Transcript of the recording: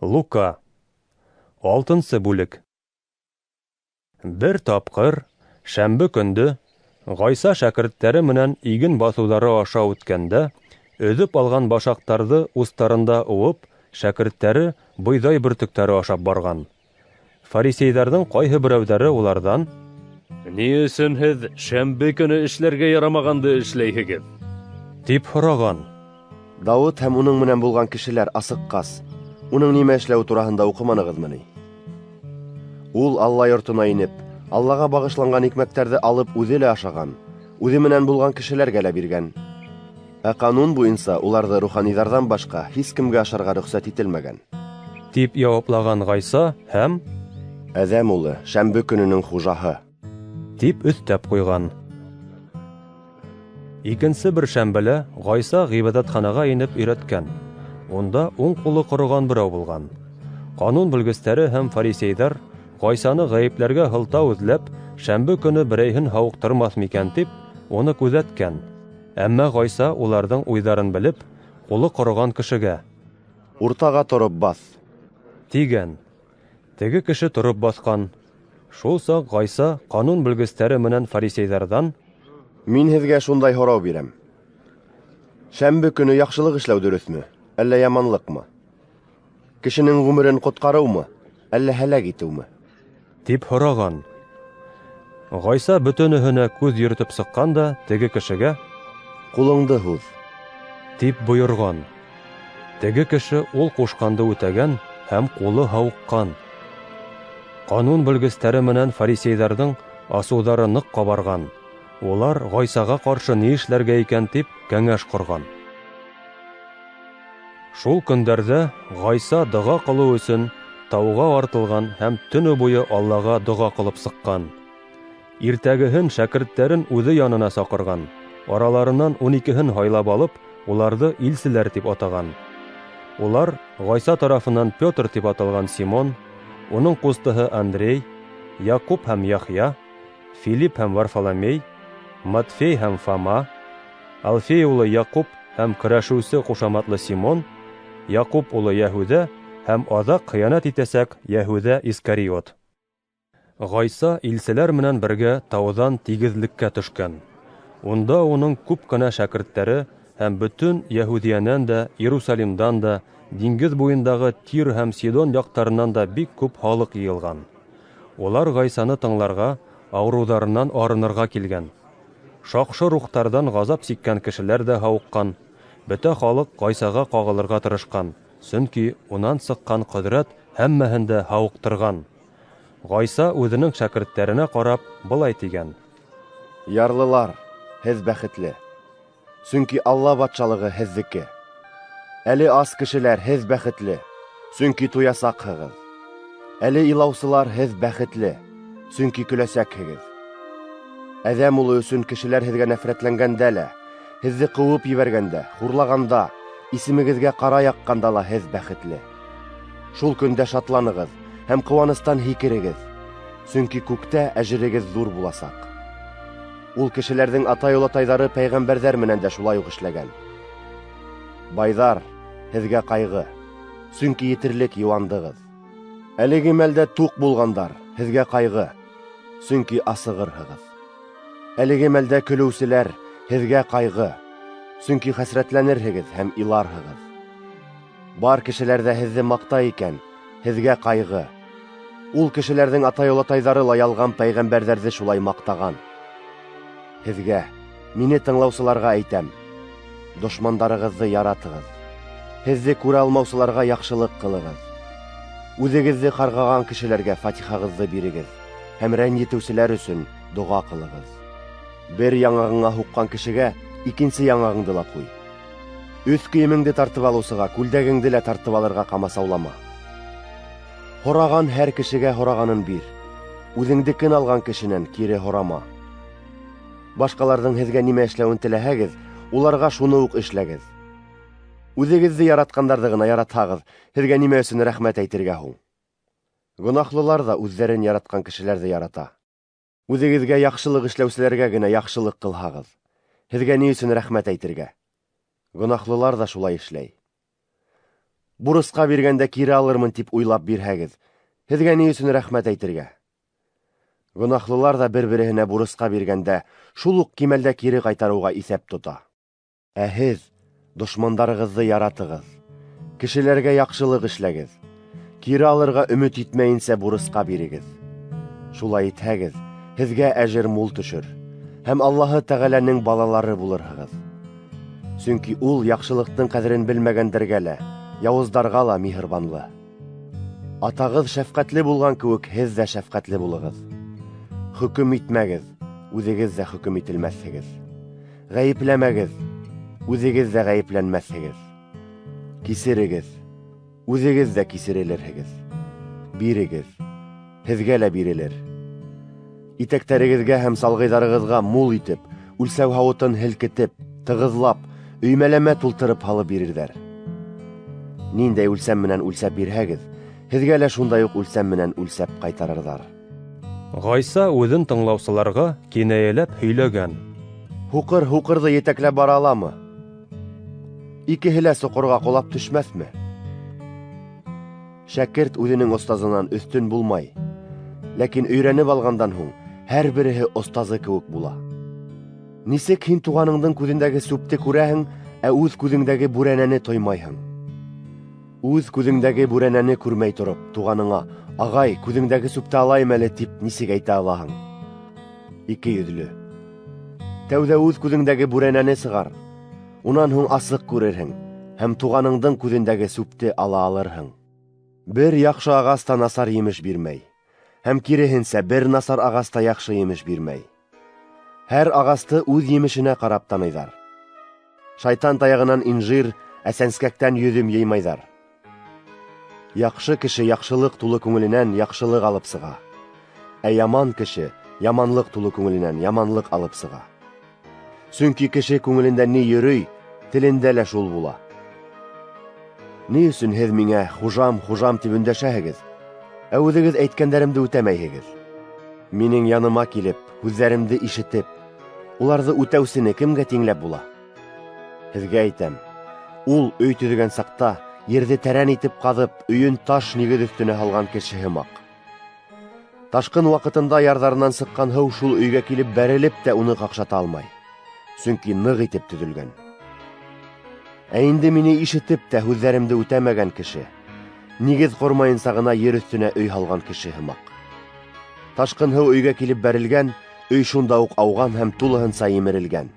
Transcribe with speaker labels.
Speaker 1: Лука. 6-нчы бүлек. Бер тапкыр, шәмбе көнде, Гайса шәкерттәре менән иген басулары аша үткәндә, өҙөп алган башаҡтарҙы устарында уып, шәкерттәре бойҙай бөртөктәре ашап барган. Фарисейҙарҙың ҡайһы берәүҙәре уларҙан:
Speaker 2: «Ни өсөн һеҙ шәмбе көне эшләргә ярамағанды эшләйһегеҙ?»
Speaker 1: тип һораған.
Speaker 3: Дауыт һәм уның менән булган кешеләр асыҡҡас, уның нимә эшләү тураһында уҡыманығыҙмы ни? Ул Алла йортона инеп, Аллаға бағышланған икмәктәрҙе алып үҙе лә ашаған, үҙе менән булган кешеләргә лә биргән. Ә ҡанун буйынса уларҙы руханиҙарҙан башҡа һис кемгә ашарға рөхсәт ителмәгән.
Speaker 1: Тип яуаплаган Гайса һәм
Speaker 3: Әҙәм улы шәмбе көнөнөң хужаһы.
Speaker 1: тип өҫтәп ҡуйған. Икенсе бер шәмбелә Гайса ғибәҙәтханаға инеп өйрәткән. Унда уң ҡулы ҡороған берәү булған. Ҡанун белгестәре һәм фарисейҙар Гайсаны ғәйепләргә һылтау эҙләп, шәмбе көнө берәйһен һауыҡтырмаҫ микән тип, уны күҙәткән. Әммә Гайса уларҙың уйҙарын белеп, ҡулы ҡороған кешегә:
Speaker 3: «Уртаға тороп баҫ!»
Speaker 1: тигән. Теге кеше тороп баҫҡан. Шул саҡ Гайса ҡанун белгестәре менән фарисейҙарҙан:
Speaker 3: «Мин һеҙгә шундай һорау бирәм. Шәмбе көне яҡшылыҡ эшләү дөрөҫмө, әллә яманлыҡмы? Кешенең ғүмерен ҡотҡарыумы, әллә һәләк итеүме?»
Speaker 1: тип һораған. Гайса бөтөнөһөнә күҙ йөрөтөп сыҡҡан да теге кешегә:
Speaker 3: «Ҡулыңды һуҙ!»
Speaker 1: тип бойорған. Теге кеше ул ҡушҡанды үтәгән һәм ҡулы һауыҡҡан. Ҡанун белгестәре менән фарисейҙарҙың асыуҙары ныҡ ҡабарған. Улар Гайсаға ҡаршы ни эшләргә икән тип кәңәш ҡорған. Шул көндәрҙә Гайса доға ҡылыу өсөн тауға артылған һәм төнө буйы Аллаға доға ҡылып сыҡҡан. Иртәгеһен шәкерттәрен үҙе янына саҡырған. Араларынан 12-һен һайлап алып, уларҙы илселәр тип атаған. Улар Гайса тарафынан Петр тип аталған Симон, уның ҡустыһы Андрей, Якуб һәм Яхья, Филипп һәм Варфоломей, Матфей һәм Фома, Алфей улы Якуб һәм көрәшеүсе ҡушаматлы Симон, Якуб улы Йәһүҙә һәм аҙаҡ хыянат итәсәк Йәһүҙә Искариот. Гайса илселәр менән бергә тауҙан тигеҙлеккә төшкән. Унда уның күп кенә шәкерттәре һәм бөтөн Йәһүҙиәнән дә, Иерусалимдан да, диңгеҙ буйындағы Тир һәм Сидон яҡтарынан да бик күп халыҡ йыйылған. Улар Гайсаны тыңларға, ауырыуҙарынан арынырға килгән. Шаҡшы рухтарҙан ғазап сиккән кешеләр дә һауыҡҡан. Бөтә халыҡ Гайсаға ҡағылырға тырышҡан, сөнки унан сыҡҡан ҡөҙрәт һәммәһен дә һауыҡтырған. Гайса үҙенең шәкерттәренә ҡарап былай тигән:
Speaker 3: «Ярлылар, һеҙ бәхетле, сөнки Алла батшалығы һеҙҙеке. Әле ас кешеләр, һеҙ бәхетле, сөнки туясаҡһығыҙ. Әле илаусылар, һеҙ бәхетле, сөнки көләсәкһегеҙ. Әҙәм улы өсөн кешеләр һеҙгә нәфрәтләнгәндә лә, һеҙҙе ҡыуып ебәргәндә, хурлағанда, исемегеҙгә ҡара яҡҡанда ла һеҙ бәхетле. Шул көндә шатланығыҙ һәм ҡыуаныстан һикерегеҙ, сөнки күктә әжерегеҙ ҙур буласаҡ. Ул кешеләрҙең атай-олатайҙары пәйғәмбәрҙәр менән дә шулай уҡ эшләгән. Байҙар, һеҙгә ҡайғы, сөнки етерлек йыуандығыҙ. Әлеге мәлдә туҡ булғандар, һеҙгә ҡайғы, сөнки асығырһығыҙ. Әлеге мәлдә көлөүселәр, һеҙгә ҡайғы, сөнки хәсрәтләнерһегеҙ һәм иларһығыҙ. Бар кешеләрҙә һеҙҙе маҡта икән, һеҙгә ҡайғы. Ул кешеләрҙең атай-олатайҙары ла ялған пәйғәмбәрҙәрҙе шулай маҡтаған. Һеҙгә, мине тыңлаусыларға әйтәм, дошмандарығыҙҙы яратығыҙ. Һеҙҙе күрә алмаусыларға яҡшылыҡ ҡылығыҙ. Үҙегеҙҙе ҡарғаған кешеләргә фатихағыҙҙы бирегеҙ һәм рәнйетеүселәр өсөн доға ҡылығыҙ. Бер яңағыңа һуҡҡан кешегә икенсе яңағыңды ла ҡуй. Өҫ кейемеңде тартып алыусыға күлдәгеңде лә тартып алырға ҡамасаулама. Һораған һәр кешегә һорағанын бир. Үҙеңдекен алған кешенән кире һорама. Башҡаларҙың һеҙгә нимә эшләүен теләһәгеҙ, уларға шуны уҡ эшләгеҙ. Үҙегеҙҙе яратҡандарҙы ғына яратһағыҙ, һеҙгә нимә өсөн рәхмәт әйтергә һуң? Гонаһлылар ҙа үҙҙәрен яратҡан кешеләрҙе ярата. Үҙегеҙгә яҡшылыҡ эшләүселәргә генә яҡшылыҡ ҡылһағыҙ, һеҙгә ни өсөн рәхмәт әйтергә? Гонаһлылар ҙа шулай эшләй. бурысҡа биргәндә кире алырмын тип уйлап бирһәгеҙ, һеҙгә ни өсөн рәхмәт әйтергә? Гонаһлылар да бер-береһенә бурысҡа биргәндә шул уҡ кимәлдә кире ҡайтарыуға иҫәп тота. Ә һеҙ дошмандарығыҙҙы яратығыҙ, кешеләргә яҡшылыҡ эшләгеҙ, кире алырға өмөт итмәйенсә бурысҡа бирегеҙ. Шулай итһәгеҙ, һеҙгә әжер мул төшөр, һәм Аллаһы Тәғәләнең балалары булырһығыҙ. Сөнки ул яҡшылыҡтың ҡәҙерен белмәгәндәргә лә, яуыздарға ла миһырбанлы. Атағыҙ шәфҡәтле булған кеүек, һеҙ ҙә шәфҡәтле булығыҙ. Хөкөм итмәгеҙ, үҙегеҙ ҙә хөкөм ителмәҫһегеҙ. Ғәйепләмәгеҙ, үҙегеҙ ҙә ғәйепләнмәҫһегеҙ. Кисерегеҙ, үҙегеҙ ҙә кисерелерһегеҙ. Бирегеҙ, һеҙгә лә бирелер. Итәктәрегеҙгә һәм салғыйҙарығыҙға мул итеп, үлсәү һауытын һелкетеп, тығыҙлап, өймәләмә тултырып һалып бирерҙәр. Ниндәй үлсәм менән үлсәп бирһәгеҙ, һеҙгә лә шундай уҡ үлсәм менән үлсәп ҡайтарырҙар.
Speaker 1: Ғайса үҙен тыңлаусыларға кинәйәләп һөйләгән.
Speaker 3: Һуҡыр һуҡырҙы етәкләп бара аламы? Икеһе лә соҡорға ҡолап төшмәҫме? Шәкерт үҙенең остазынан өҫтөн булмай, ләкин өйрәнеп алғандан һуң һәр береһе остазы кеүек була. Нисек һин туғаныңдың күҙендәге сүпте күрәһең, ә үҙ күҙеңдәге бүрәнәне тоймайһың? Үҙ күҙеңдәге бүрәнәне күрмәй тороп, туғаныңа, ағай, күҙеңдәге сүпте алайым әле тип нисек әйтә алаһың? Ике йөҙлө. Тәүҙә үҙ күҙеңдәге бүрәнәне сығар, унан һуң асыҡ күрерһең, һәм туғаныңдың күҙендәге сүпте ала алырһың. Бер яҡшы ағас та насар емеш бирмәй, һәм киреһенсә бер насар ағас та яҡшы емеш бирмәй. Һәр ағасты үҙ емешенә ҡарап таныйҙар. Шайтан таяғынан инжир, ә сәнскәктән йөҙөм йыймайҙар. Яҡшы кеше яҡшылыҡ тулы күңеленән яҡшылыҡ алып сыға, ә яман кеше яманлыҡ тулы күңеленән яманлыҡ алып сыға. Сөнки кеше күңелендә ни йөрөй, телендә лә шул була. Ни өсөн һеҙ миңә хужам, хужам тип өндәшәһегеҙ, ә үҙегеҙ әйткәндәремде үтәмәйһегеҙ? Минең яныма килеп, һүҙҙәремде ишетеп, уларҙы үтәүсене кемгә тиңләп була? Һеҙгә әйтәм, ул өй төҙөгән саҡта, ерҙе тәрән итеп ҡаҙып, өйөн таш нигеҙ өҫтөнә һалған кеше һымаҡ. Ташҡын ваҡытында ярҙарынан сыҡҡан һыу шул өйгә килеп бәрелеп тә уны ҡаҡшата алмай, сөнки ныҡ итеп төҙөлгән. Ә инде мине ишетеп тә һүҙҙәремде үтәмәгән кеше, нигеҙ ҡормайынса ғына ер өҫтөнә өй һалған кеше һымаҡ. Ташҡын һыу өйгә килеп бәрелгән, өй шунда уҡ ауған һәм тулыһынса емерелгән.